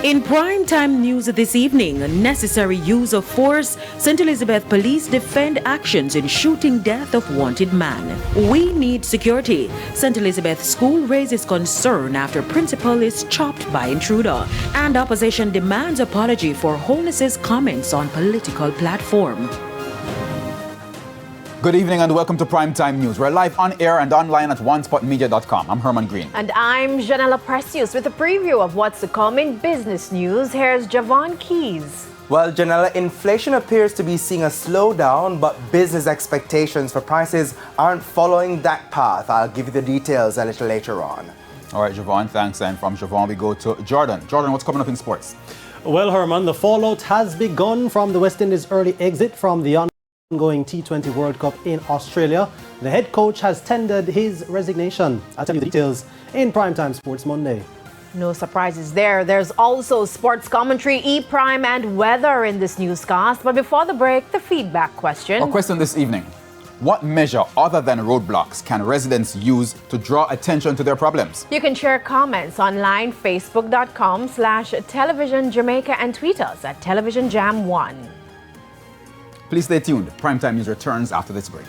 In primetime news this evening, necessary use of force, St. Elizabeth Police defend actions in shooting death of wanted man. We need security. St. Elizabeth School raises concern after principal is chopped by intruder. And opposition demands apology for Holness's comments on political platform. Good evening and welcome to Primetime News. We're live on air and online at onespotmedia.com. I'm Herman Green. And I'm Janella Precious with a preview of what's to come in business news. Here's Javon Keys. Well, Janella, inflation appears to be seeing a slowdown, but business expectations for prices aren't following that path. I'll give you the details a little later on. All right, Javon, thanks. And from Javon, we go to Jordan. Jordan, what's coming up in sports? Well, Herman, the fallout has begun from the West Indies' early exit from the ongoing T20 World Cup in Australia. The head coach has tendered his resignation. I'll tell you the details in Primetime Sports Monday. No surprises there. There's also sports commentary, E-Prime, and weather in this newscast. But before the break, the feedback question. Our question this evening: what measure other than roadblocks can residents use to draw attention to their problems? You can share comments online, facebook.com/television Jamaica, and tweet us at TelevisionJam1. Please stay tuned. Primetime News returns after this break.